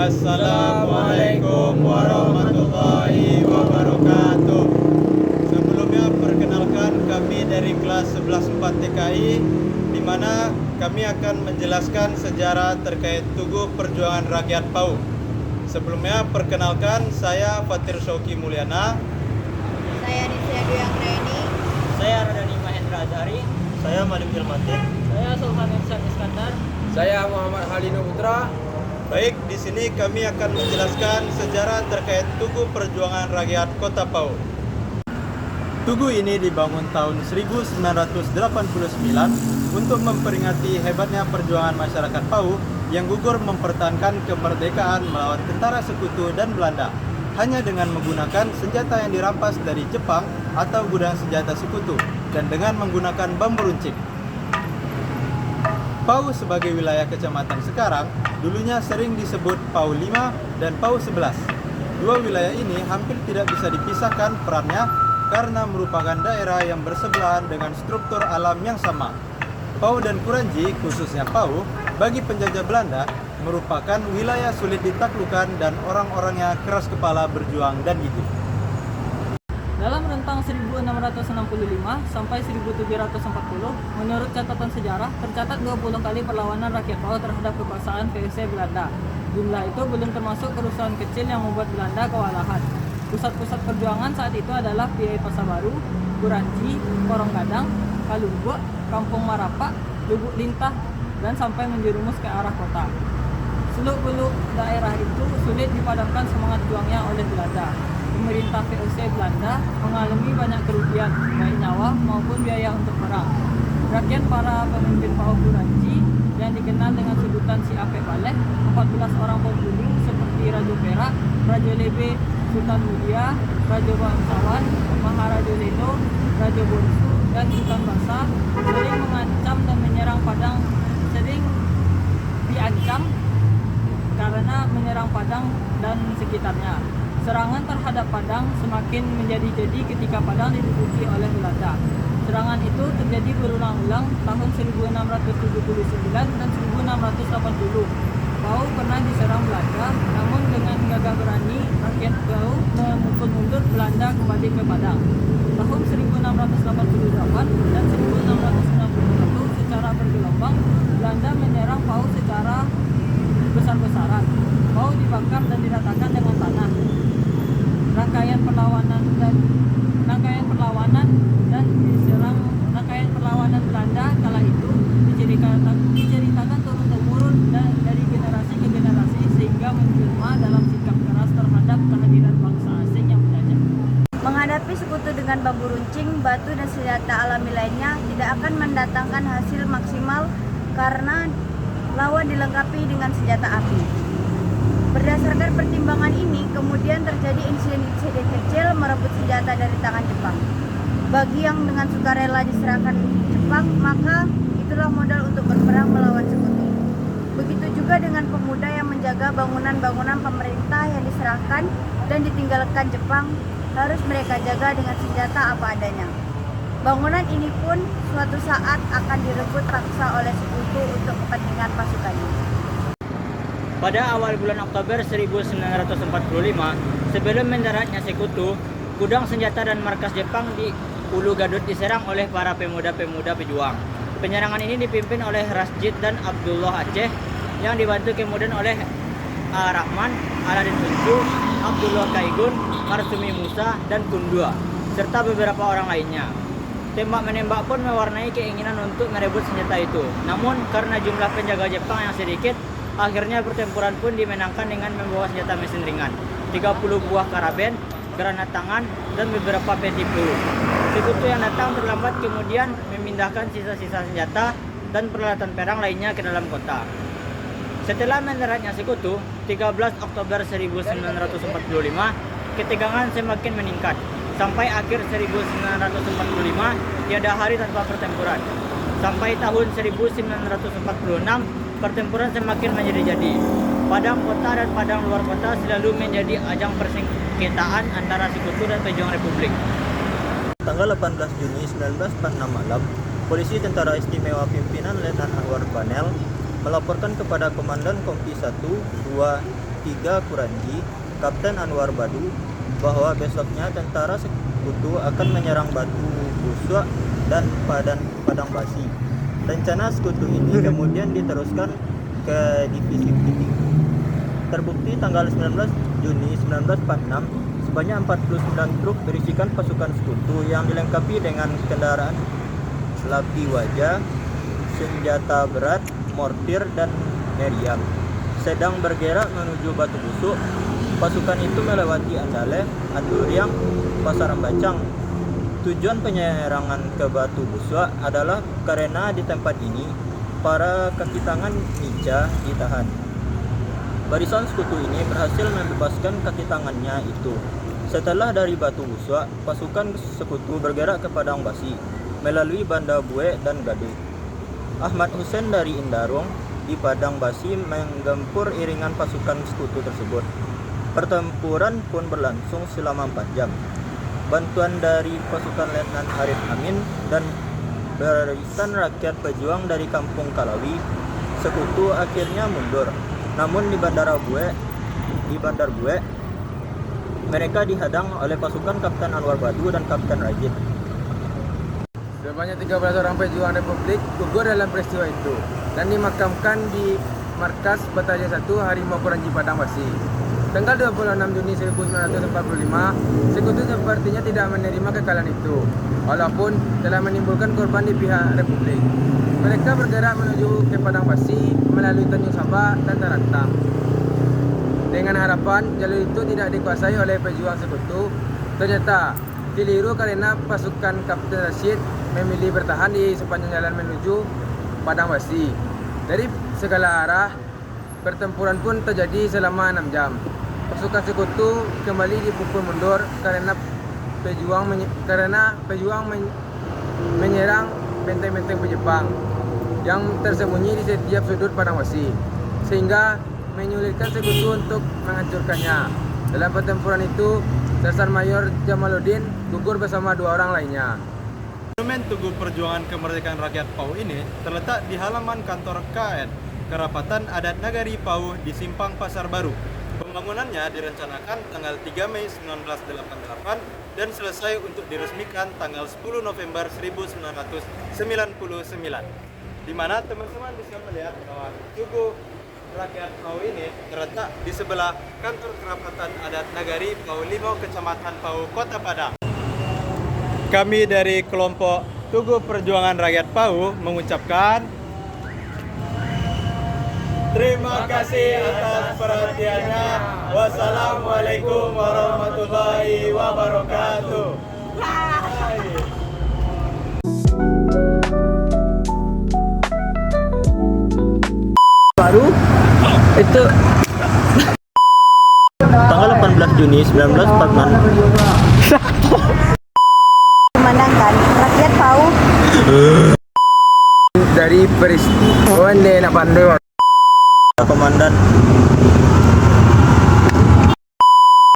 Assalamualaikum warahmatullahi wabarakatuh. Sebelumnya perkenalkan kami dari kelas 11 4 TKI, di mana kami akan menjelaskan sejarah terkait Tugu Perjuangan Rakyat PAU. Sebelumnya perkenalkan, saya Fatir Syauki Mulyana. Saya Nisya Duyang Reni. Saya Radani Mahendra Azhari. Saya Malik Ilmatin. Saya Sultan Ihsan Iskandar. Saya Muhammad Halino Putra. Baik, di sini kami akan menjelaskan sejarah terkait Tugu Perjuangan Rakyat Kota PAU. Tugu ini dibangun tahun 1989 untuk memperingati hebatnya perjuangan masyarakat PAU yang gugur mempertahankan kemerdekaan melawan tentara sekutu dan Belanda, hanya dengan menggunakan senjata yang dirampas dari Jepang atau gudang senjata sekutu, dan dengan menggunakan bambu runcing. PAU sebagai wilayah kecamatan sekarang dulunya sering disebut PAU 5 dan PAU 11. Dua wilayah ini hampir tidak bisa dipisahkan perannya karena merupakan daerah yang bersebelahan dengan struktur alam yang sama. PAU dan Kuranji, khususnya PAU, bagi penjajah Belanda merupakan wilayah sulit ditaklukkan dan orang-orangnya keras kepala, berjuang dan gigih. Dalam rentang 1665 sampai 1740, menurut catatan sejarah, tercatat 20 kali perlawanan rakyat PAU terhadap kekuasaan VOC Belanda. Jumlah itu belum termasuk kerusuhan kecil yang membuat Belanda kewalahan. Pusat-pusat perjuangan saat itu adalah Piai Pasar Baru, Kuranji, Korong Gadang, Kalumbuk, Kampung Marapak, Lubuk Lintah, dan sampai menjerumus ke arah kota. Seluk-beluk daerah itu sulit dipadamkan semangat juangnya oleh Belanda. Pemerintah VOC Belanda mengalami banyak kerugian, baik nyawa maupun biaya untuk perang. Rakyat para pemimpin PAU Kuranji yang dikenal dengan sebutan si Apek Baleh, 14 orang pembunuh seperti Rajo Perak, Rajo Lebe, Sultan Mulia, Rajo Bangsawan, Maharaja Leno, Rajo Bonsu, dan Sultan Basa sering mengancam dan menyerang Padang, sering diancam karena menyerang Padang dan sekitarnya. Serangan terhadap Padang semakin menjadi-jadi ketika Padang diduduki oleh Belanda. Serangan itu terjadi berulang-ulang tahun 1679 dan 1680. PAU pernah diserang Belanda, namun dengan gagah berani rakyat PAU memukul mundur Belanda kembali ke Padang. Tahun 1688 dan 1691 secara bergelombang, Belanda menyerang PAU secara besar-besaran. PAU dibakar dan diratakan dengan tanah. Rangkaian perlawanan Belanda kala itu diceritakan turun-temurun dan dari generasi ke generasi sehingga menjelma dalam sikap keras terhadap kehadiran bangsa asing yang menjajah. Menghadapi sekutu dengan bambu runcing, batu, dan senjata alami lainnya tidak akan mendatangkan hasil maksimal karena lawan dilengkapi dengan senjata api. Berdasarkan pertimbangan ini, kemudian terjadi insiden kecil merebut senjata dari tangan Jepang. Bagi yang dengan sukarela diserahkan Jepang, maka itulah modal untuk berperang melawan sekutu. Begitu juga dengan pemuda yang menjaga bangunan-bangunan pemerintah yang diserahkan dan ditinggalkan Jepang, harus mereka jaga dengan senjata apa adanya. Bangunan ini pun suatu saat akan direbut paksa oleh sekutu untuk kepentingan pasukannya. Pada awal bulan Oktober 1945, sebelum mendaratnya sekutu, gudang senjata dan markas Jepang di Ulu Gadut diserang oleh para pemuda-pemuda pejuang. Penyerangan ini dipimpin oleh Rasjid dan Abdullah Aceh, yang dibantu kemudian oleh Rahman, Aladin Tunju, Abdullah Kaigun, Marsumi Musa, dan Kundua, serta beberapa orang lainnya. Tembak-menembak pun mewarnai keinginan untuk merebut senjata itu. Namun karena jumlah penjaga Jepang yang sedikit, akhirnya pertempuran pun dimenangkan dengan membawa senjata mesin ringan, 30 buah karaben, granat tangan, dan beberapa peti peluru. Sekutu yang datang terlambat kemudian memindahkan sisa-sisa senjata dan peralatan perang lainnya ke dalam kota. Setelah mendaratnya sekutu, 13 Oktober 1945, ketegangan semakin meningkat. Sampai akhir 1945, tiada hari tanpa pertempuran. Sampai tahun 1946, pertempuran semakin menjadi-jadi. Padang kota dan padang luar kota selalu menjadi ajang persengketaan antara sekutu dan pejuang Republik. Tanggal 18 Juni 1946 malam, Polisi Tentara Istimewa Pimpinan Letnan Anwar Banel melaporkan kepada Komandan Kompi 1, 2, 3 Kuranji, Kapten Anwar Badu, bahwa besoknya tentara sekutu akan menyerang Batu Buswa dan Padang Basi. Rencana sekutu ini kemudian diteruskan ke divisi Pitik. Terbukti tanggal 19 Juni 1946, sebanyak 49 truk berisikan pasukan sekutu yang dilengkapi dengan kendaraan lapi wajah, senjata berat, mortir, dan meriam sedang bergerak menuju Batu Busuk. Pasukan itu melewati Andale, Anduriang, Pasar Ambacang. Tujuan penyerangan ke Batu Busuk adalah karena di tempat ini para kaki tangan Nica ditahan. Barisan sekutu ini berhasil membebaskan kaki tangannya itu. Setelah dari Batu Busuk, pasukan sekutu bergerak ke Padang Basi melalui Banda Bue dan Gade. Ahmad Hussein dari Indarung di Padang Basi menggempur iringan pasukan sekutu tersebut. Pertempuran pun berlangsung selama 4 jam. Bantuan dari pasukan Letnan Arif Amin dan barisan rakyat pejuang dari Kampung Kalawi, sekutu akhirnya mundur. Namun di Bandar Bue, mereka dihadang oleh pasukan Kapten Anwar Badu dan Kapten Rajid. Sebanyak 13 orang pejuang Republik gugur dalam peristiwa itu dan dimakamkan di markas Batalion 1 Harimau Kuranji Padang Basi. Tanggal 26 Juni 1945, sekutu sepertinya tidak menerima kekalahan itu, walaupun telah menimbulkan korban di pihak Republik. Mereka bergerak menuju ke Padang Basi melalui Tanjung Sabah dan Tarantang. Dengan harapan jalur itu tidak dikuasai oleh pejuang sekutu, ternyata keliru karena pasukan Kapten Rashid memilih bertahan di sepanjang jalan menuju Padang Basi. Dari segala arah, pertempuran pun terjadi selama 6 jam. Pasukan sekutu kembali dipukul mundur karena pejuang menyerang benteng-benteng Jepang yang tersembunyi di setiap sudut Padang Basi, sehingga menyulitkan sekutu untuk menghancurkannya. Dalam pertempuran itu, Sersan Mayor Jamaluddin gugur bersama 2 orang lainnya. Monumen Tugu Perjuangan Kemerdekaan Rakyat PAU ini terletak di halaman kantor KN Kerapatan Adat Nagari PAU di Simpang Pasar Baru. Pembangunannya direncanakan tanggal 3 Mei 1988 dan selesai untuk diresmikan tanggal 10 November 1999. Di mana teman-teman bisa melihat bahwa Tugu Rakyat PAU ini terletak di sebelah kantor Kerapatan Adat Nagari PAU Limau, Kecamatan PAU, Kota Padang. Kami dari kelompok Tugu Perjuangan Rakyat PAU mengucapkan terima kasih atas perhatiannya. Wassalamualaikum warahmatullahi wabarakatuh. Baru itu Tanggal 18 Juni 1946, Memandangkan rakyat PAU Dari peristiwa nak pandai Komandan